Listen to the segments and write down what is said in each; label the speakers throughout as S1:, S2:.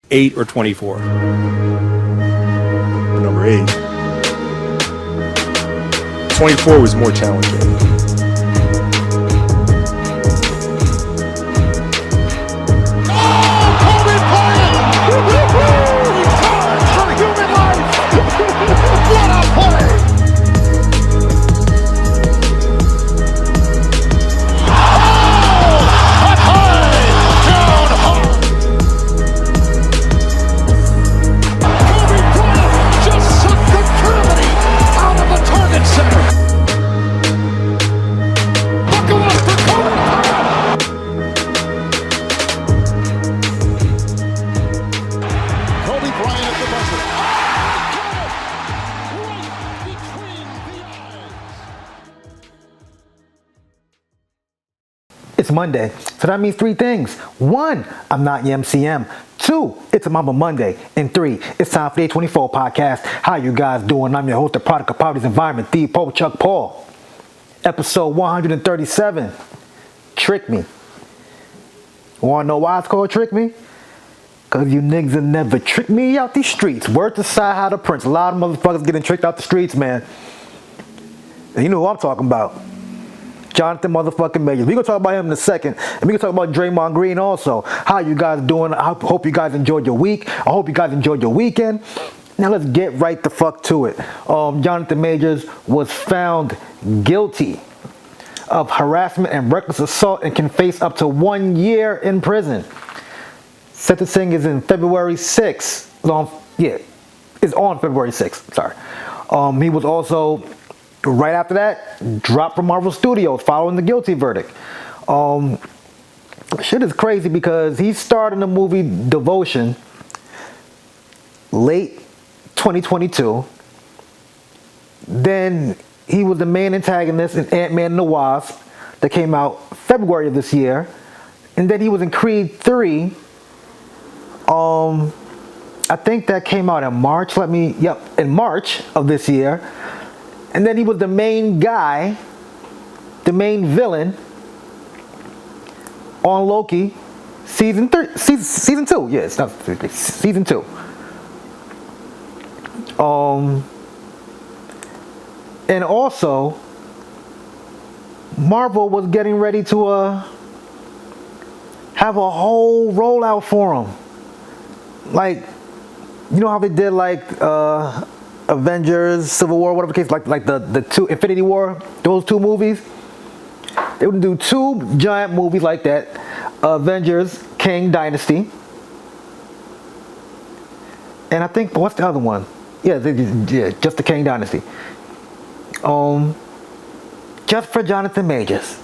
S1: 8 or 24?
S2: Number 8. 24 was more challenging.
S3: It's Monday, so that means 3 things. 1, I'm not your MCM. 2, it's a Mama Monday. And 3, it's time for the 24 podcast. How you guys doing? I'm your host, the product of poverty's environment, the Pope Chuck Paul. Episode 137, Trick Me. Wanna know why it's called Trick Me? Cause you niggas will never trick me out these streets. Word to side how the prince. A lot of motherfuckers getting tricked out the streets, man. And you know who I'm talking about. Jonathan motherfucking Majors. We're going to talk about him in a second. And we're going to talk about Draymond Green also. How you guys doing? I hope you guys enjoyed your week. I hope you guys enjoyed your weekend. Now let's get right the fuck to it. Jonathan Majors was found guilty of harassment and reckless assault and can face up to 1 year in prison. Sentencing is in February 6th. It's on February 6th. Sorry. He was also... right after that, dropped from Marvel Studios following the guilty verdict. Shit is crazy because he starred in the movie Devotion late 2022. Then he was the main antagonist in Ant-Man and the Wasp that came out February of this year. And then he was in Creed 3. I think that came out in March. In March of this year. And then he was the main guy, the main villain on Loki, season 2. Yeah, it's not season 2. And also, Marvel was getting ready to have a whole rollout for him. Like, you know how they did Avengers, Civil War, whatever the case, like the 2 Infinity War, those 2 movies. They would do 2 giant movies like that. Avengers, Kang Dynasty. And I think, what's the other one? Yeah, just the Kang Dynasty. Just for Jonathan Majors.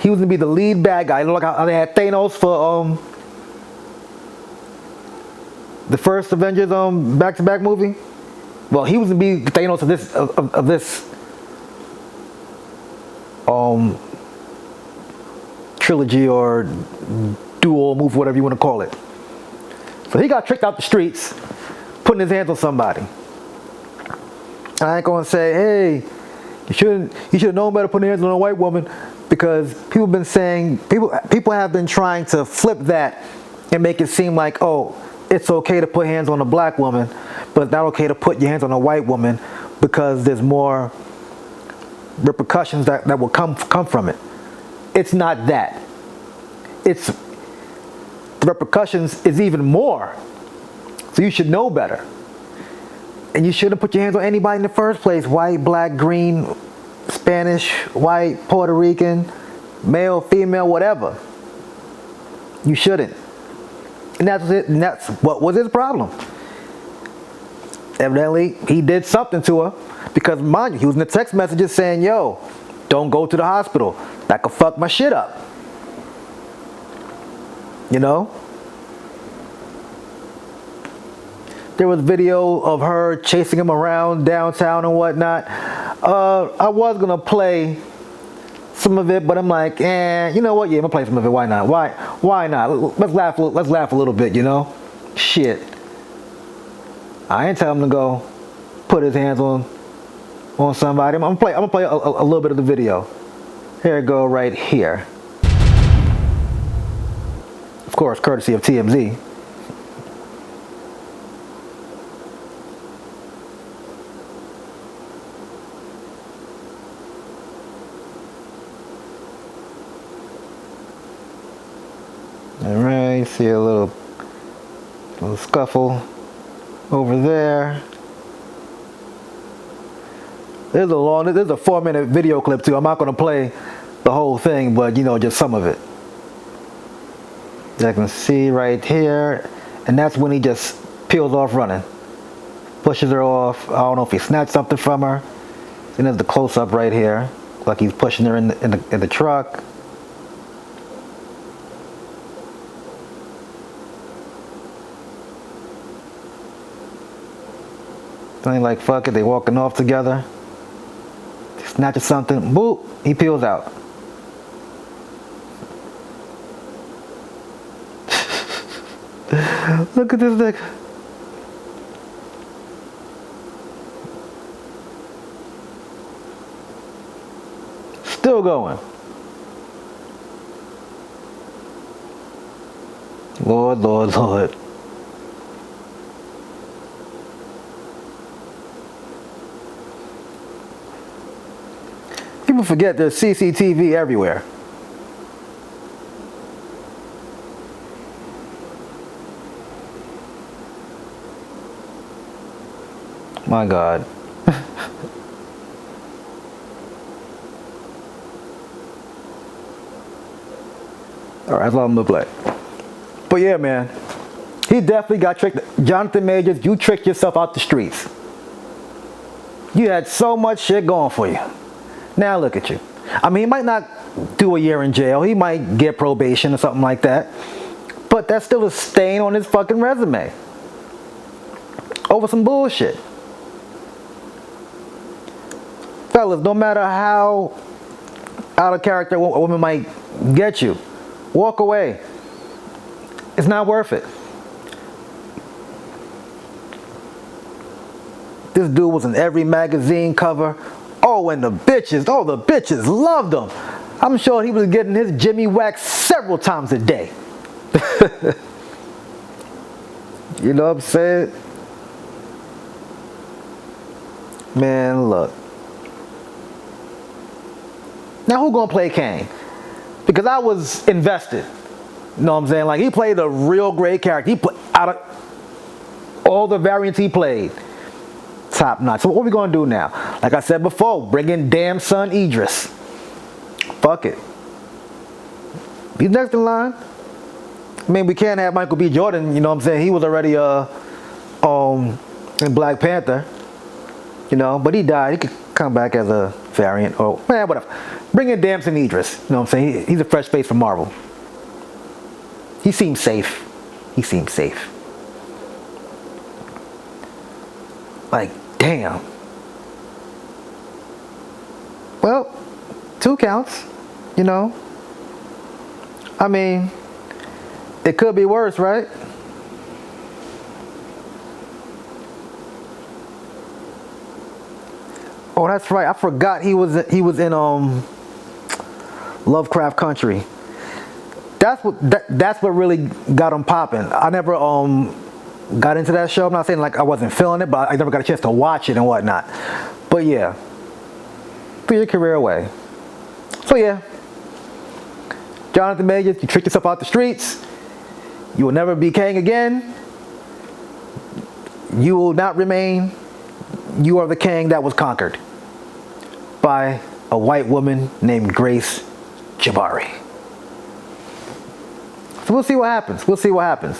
S3: He was going to be the lead bad guy. Look how they had Thanos for the first Avengers back-to-back movie. Well, he was gonna be the Thanos of this trilogy or dual movie, whatever you want to call it. So he got tricked out the streets, putting his hands on somebody. I ain't gonna say, hey, you should have known better putting hands on a white woman, because people have been trying to flip that and make it seem like, oh, it's okay to put hands on a black woman, but it's not okay to put your hands on a white woman because there's more repercussions that will come from it. It's not that. The repercussions is even more. So you should know better. And you shouldn't put your hands on anybody in the first place. White, black, green, Spanish, white, Puerto Rican, male, female, whatever. You shouldn't. And that's it. And that's what was his problem. Evidently, he did something to her, because mind you, he was in the text messages saying, yo, don't go to the hospital. That could fuck my shit up. You know? There was video of her chasing him around downtown and whatnot. I was going to play some of it, but I'm like, you know what? Yeah, I'm gonna play some of it. Why not? Why not? Let's laugh a little bit, you know? Shit. I ain't tell him to go put his hands on somebody. I'm gonna play a little bit of the video. Here it go right here. Of course, courtesy of TMZ. Alright, see a little scuffle over there. This is a 4-minute video clip too. I'm not going to play the whole thing, but you know, just some of it. You can see right here, and that's when he just peels off running. Pushes her off. I don't know if he snatched something from her. And there's the close-up right here, like he's pushing her in the truck. Then like, fuck it, they walking off together. He snatches something, boop, he peels out. Look at this nigga. Still going. Lord, Lord, Lord. People forget there's CCTV everywhere. My God. Alright, that's all I'm gonna play. But yeah, man. He definitely got tricked. Jonathan Majors, you tricked yourself out the streets. You had so much shit going for you. Now look at you. I mean, he might not do a year in jail. He might get probation or something like that. But that's still a stain on his fucking resume. Over some bullshit. Fellas, no matter how out of character a woman might get you, walk away. It's not worth it. This dude was in every magazine cover. Oh, and the bitches loved him. I'm sure he was getting his Jimmy waxed several times a day. You know what I'm saying? Man, look. Now who gonna play Kang? Because I was invested. You know what I'm saying? Like, he played a real great character. He played out of all the variants he played. Top notch. So what we gonna do now? Like I said before, bring in damn son Idris. Fuck it. He's next in line. I mean, we can't have Michael B. Jordan, you know what I'm saying? He was already in Black Panther. You know, but he died. He could come back as a variant or man, whatever. Bring in Damson Idris. You know what I'm saying? He's a fresh face from Marvel. He seems safe. He seems safe. Like, damn. Well, 2 counts, you know. I mean, it could be worse, right? Oh, that's right. I forgot he was in Lovecraft Country. That's what really got him popping. I never got into that show. I'm not saying like I wasn't feeling it, but I never got a chance to watch it and whatnot. But yeah, threw your career away. So yeah, Jonathan Majors, you tricked yourself out the streets. You will never be Kang again. You will not remain. You are the Kang that was conquered by a white woman named Grace Jabari. So we'll see what happens. We'll see what happens.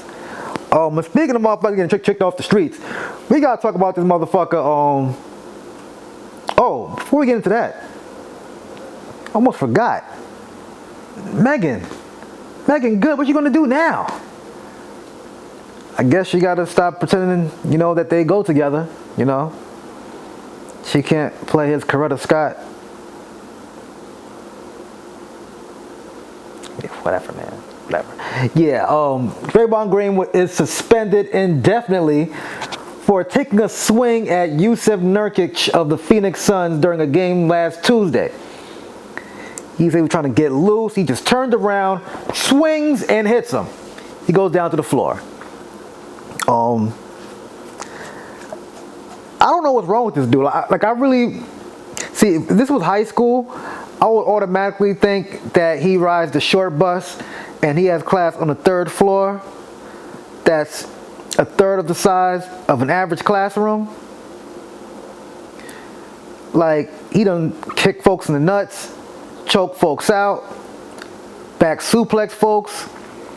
S3: Speaking of motherfuckers getting tricked off the streets, we gotta talk about this motherfucker. Oh, before we get into that, I almost forgot. Megan Good, what you gonna do now? I guess you gotta stop pretending, you know, that they go together, you know. She can't play his Coretta Scott. Yeah, whatever, man. Whatever. Yeah, Draymond Green is suspended indefinitely for taking a swing at Yusuf Nurkic of the Phoenix Suns during a game last Tuesday. He said he was trying to get loose. He just turned around, swings, and hits him. He goes down to the floor. I don't know what's wrong with this dude. I really see. If this was high school, I would automatically think that he rides the short bus and he has class on the 3rd floor. That's a third of the size of an average classroom. Like, he done kick folks in the nuts, choke folks out, back suplex folks,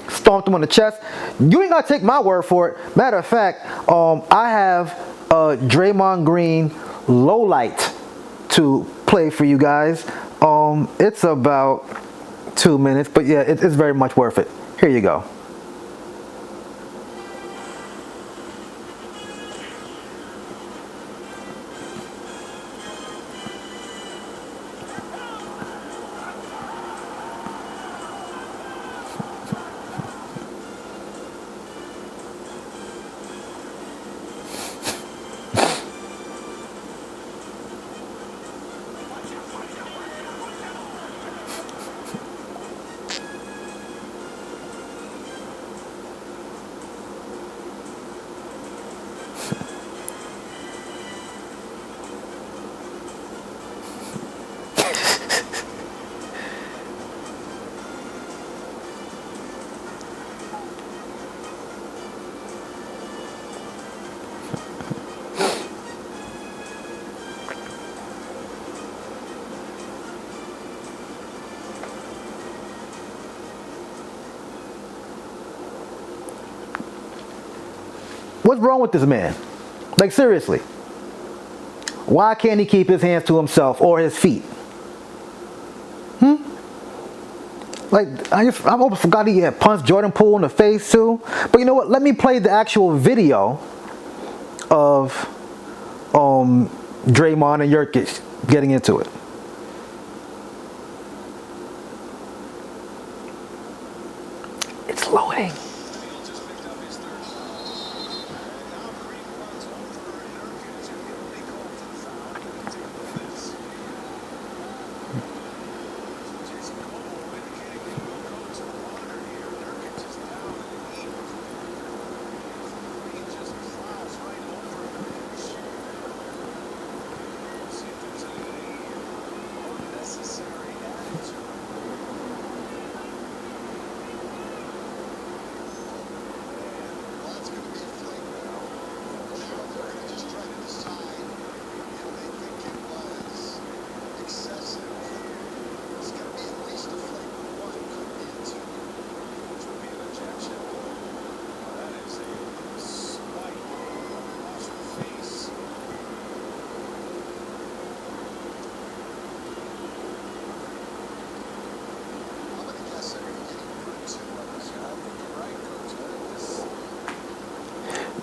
S3: stomped them on the chest. You ain't gotta take my word for it. Matter of fact, I have a Draymond Green lowlight to play for you guys. It's about 2 minutes, but yeah, it's very much worth it. Here you go. What's wrong with this man? Like, seriously. Why can't he keep his hands to himself or his feet? Like, I almost forgot he had punched Jordan Poole in the face too. But you know what? Let me play the actual video of Draymond and Jokic getting into it. It's loading.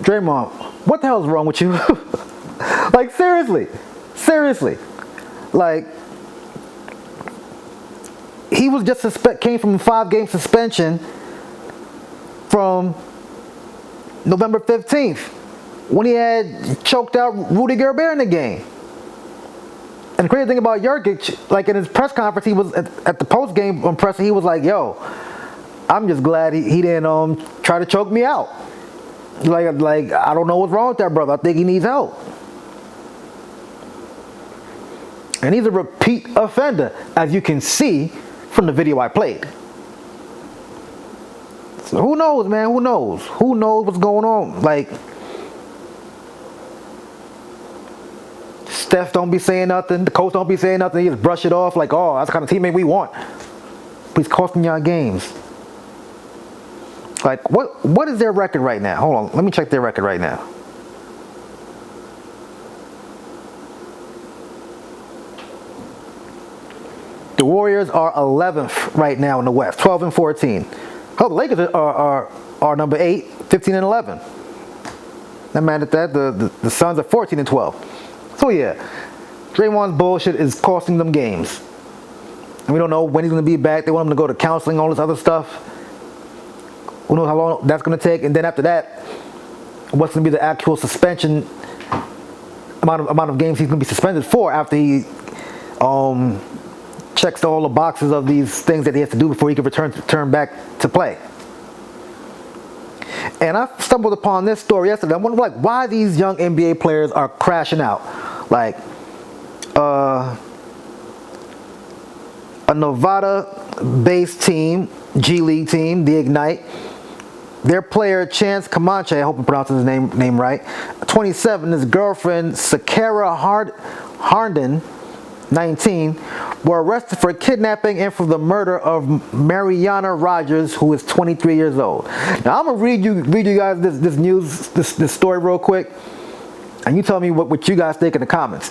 S3: Draymond, what the hell is wrong with you? Like, seriously. Like, he was just came from a 5-game suspension from November 15th when he had choked out Rudy Gobert in the game. And the crazy thing about Jokic, like in his press conference, he was at the post-game presser, he was like, "Yo, I'm just glad he didn't try to choke me out. Like I don't know what's wrong with that brother. I think he needs help." And he's a repeat offender, as you can see from the video I played. So who knows, man? Who knows? Who knows what's going on? Like, Steph don't be saying nothing. The coach don't be saying nothing. He just brush it off like, "Oh, that's the kind of teammate we want." But he's costing y'all games. Like, what is their record right now? Hold on, let me check their record right now. The Warriors are 11th right now in the West, 12 and 14. Oh, the Lakers are number 8, 15 and 11. Not mad at that. The Suns are 14 and 12. So yeah, Draymond's bullshit is costing them games. And we don't know when he's going to be back. They want him to go to counseling, all this other stuff. Who knows how long that's going to take? And then after that, what's going to be the actual suspension amount of games he's going to be suspended for after he checks all the boxes of these things that he has to do before he can return back to play. And I stumbled upon this story yesterday. I wonder like why these young NBA players are crashing out. Like a Nevada-based team, G League team, the Ignite. Their player Chance Comanche, I hope I'm pronouncing his name right, 27, his girlfriend Sakara Harden, 19, were arrested for kidnapping and for the murder of Mariana Rogers, who is 23 years old. Now I'm gonna read you guys this story real quick, and you tell me what you guys think in the comments.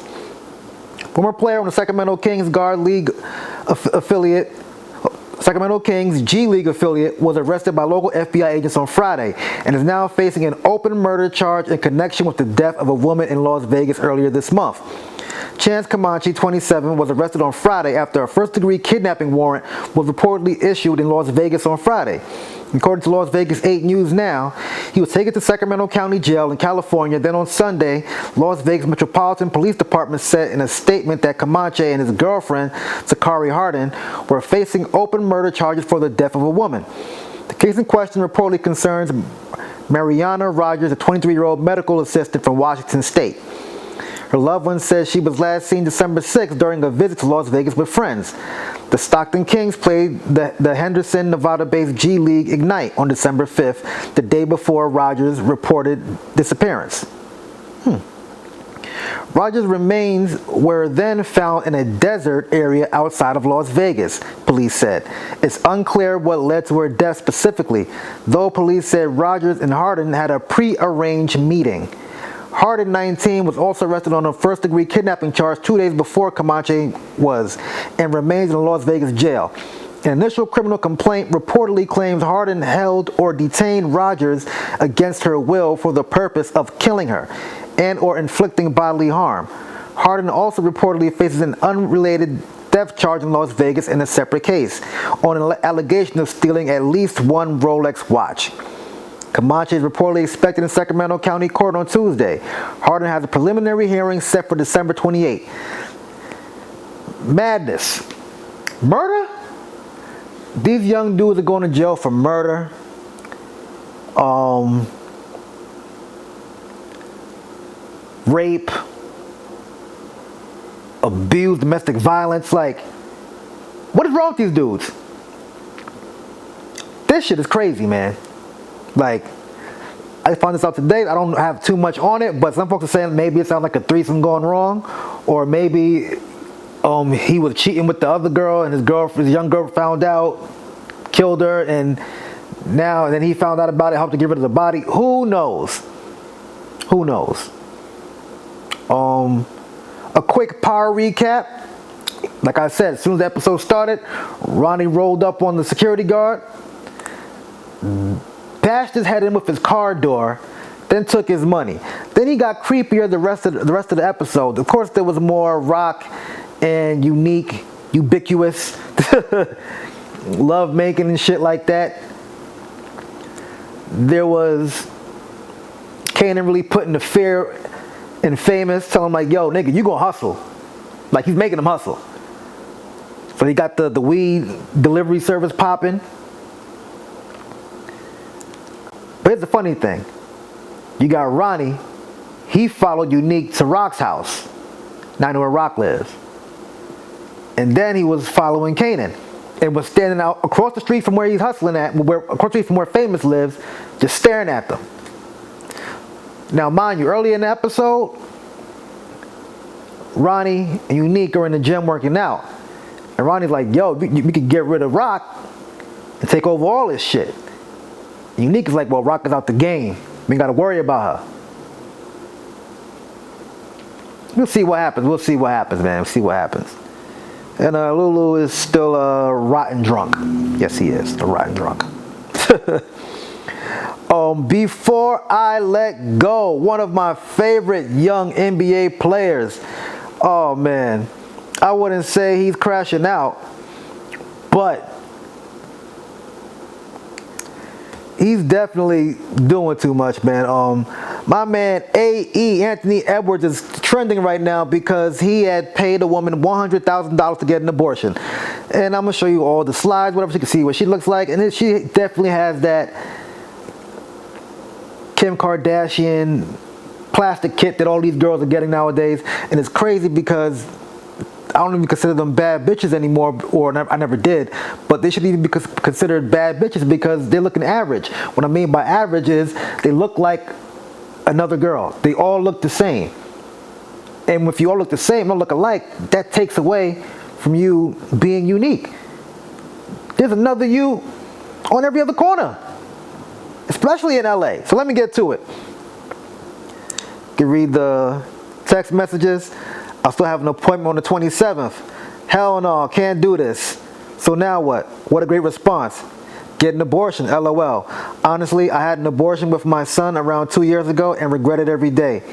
S3: Former player on the Sacramento Kings Guard League affiliate. Sacramento Kings G League affiliate was arrested by local FBI agents on Friday and is now facing an open murder charge in connection with the death of a woman in Las Vegas earlier this month. Chance Comanche, 27, was arrested on Friday after a first-degree kidnapping warrant was reportedly issued in Las Vegas on Friday. According to Las Vegas 8 News Now, he was taken to Sacramento County Jail in California. Then on Sunday, Las Vegas Metropolitan Police Department said in a statement that Comanche and his girlfriend, Sakari Harden, were facing open murder charges for the death of a woman. The case in question reportedly concerns Mariana Rogers, a 23-year-old medical assistant from Washington State. Her loved one says she was last seen December 6th during a visit to Las Vegas with friends. The Stockton Kings played the Henderson, Nevada-based G League Ignite on December 5th, the day before Rogers' reported disappearance. Rogers' remains were then found in a desert area outside of Las Vegas, police said. It's unclear what led to her death specifically, though police said Rogers and Harden had a pre-arranged meeting. Harden, 19, was also arrested on a first-degree kidnapping charge 2 days before Comanche was, and remains in a Las Vegas jail. An initial criminal complaint reportedly claims Harden held or detained Rogers against her will for the purpose of killing her and or inflicting bodily harm. Harden also reportedly faces an unrelated theft charge in Las Vegas in a separate case on an allegation of stealing at least one Rolex watch. Comanche is reportedly expected in Sacramento County Court on Tuesday. Harden has a preliminary hearing set for December 28. Madness. Murder? These young dudes are going to jail for murder. Rape. Abuse, domestic violence. Like, what is wrong with these dudes? This shit is crazy, man. Like, I found this out today. I don't have too much on it, but some folks are saying maybe it sounds like a threesome going wrong, or maybe he was cheating with the other girl, and his young girl found out, killed her, and then he found out about it, helped to get rid of the body. Who knows? Who knows? A quick power recap. Like I said, as soon as the episode started, Ronnie rolled up on the security guard, bashed his head in with his car door, then took his money. Then he got creepier the rest of the episode. Of course, there was more rock and unique, ubiquitous love making and shit like that. There was Kanan really putting the fear in Famous, telling him like, yo, nigga, you gonna hustle. Like, he's making him hustle. So he got the weed delivery service popping. But here's the funny thing. You got Ronnie. He followed Unique to Rock's house. Now I know where Rock lives. And then he was following Kanan. And was standing out across the street from where he's hustling at, across the street from where Famous lives, just staring at them. Now, mind you, early in the episode, Ronnie and Unique are in the gym working out. And Ronnie's like, yo, we could get rid of Rock and take over all this shit. Unique is like, well, Rock is out the game. We ain't got to worry about her. We'll see what happens. We'll see what happens, man. We'll see what happens. And Lulu is still a rotten drunk. Yes, he is. A rotten drunk. Before I let go, one of my favorite young NBA players. Oh, man. I wouldn't say he's crashing out, but he's definitely doing too much, man. My man A.E. Anthony Edwards is trending right now because he had paid a woman $100,000 to get an abortion. And I'm going to show you all the slides, whatever, so you can see what she looks like. And she definitely has that Kim Kardashian plastic kit that all these girls are getting nowadays. And it's crazy because I don't even consider them bad bitches anymore, or I never did, but they should even be considered bad bitches because they're looking average. What I mean by average is they look like another girl. They all look the same. And if you all look the same, don't look alike, that takes away from you being unique. There's another you on every other corner, especially in LA. So let me get to it. You can read the text messages. I still have an appointment on the 27th. Hell no, can't do this. So now what? What a great response. Get an abortion, LOL. Honestly, I had an abortion with my son around 2 years ago and regret it every day.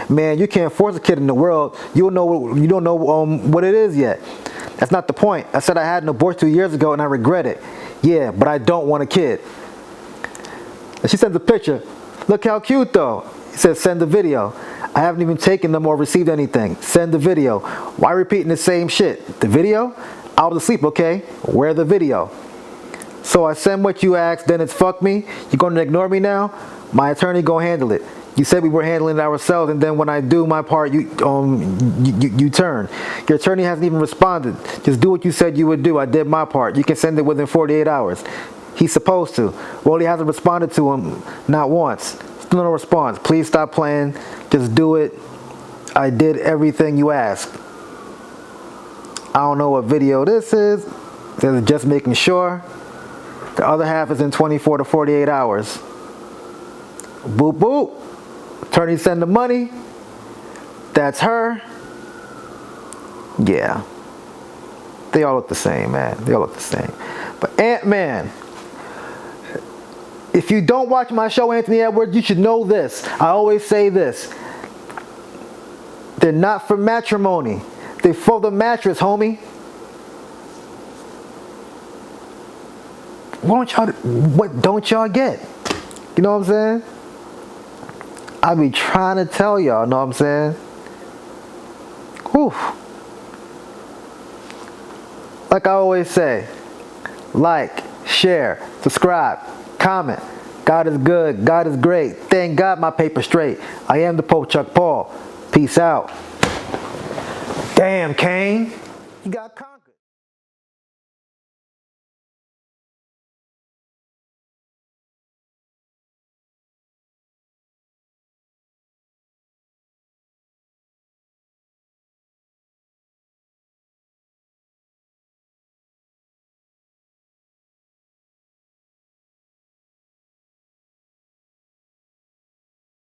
S3: Man, you can't force a kid in the world. You don't know what it is yet. That's not the point. I said I had an abortion 2 years ago and I regret it. Yeah, but I don't want a kid. And she sends a picture. Look how cute though. It says send the video. I haven't even taken them or received anything. Send the video. Why repeating the same shit? The video? I was asleep, okay? Where the video? So I send what you asked, then it's fuck me? You gonna ignore me now? My attorney gonna handle it. You said we were handling it ourselves, and then when I do my part, you turn. Your attorney hasn't even responded. Just do what you said you would do. I did my part. You can send it within 48 hours. He's supposed to. Well, he hasn't responded to him, not once. Still no response. Please stop playing. Just do it. I did everything you asked. I don't know what video this is. This is just making sure. The other half is in 24 to 48 hours. Boop, boop. Attorney send the money. That's her. Yeah. They all look the same, man. They all look the same. But Ant-Man. If you don't watch my show, Anthony Edwards, you should know this. I always say this. They're not for matrimony. They're for the mattress, homie. What don't y'all get? You know what I'm saying? I be trying to tell y'all, know what I'm saying? Whew. Like I always say, like, share, subscribe, comment. God is good. God is great. Thank God my paper's straight. I am the Pope Chuck Paul. Peace out. Damn, Kang. You got content.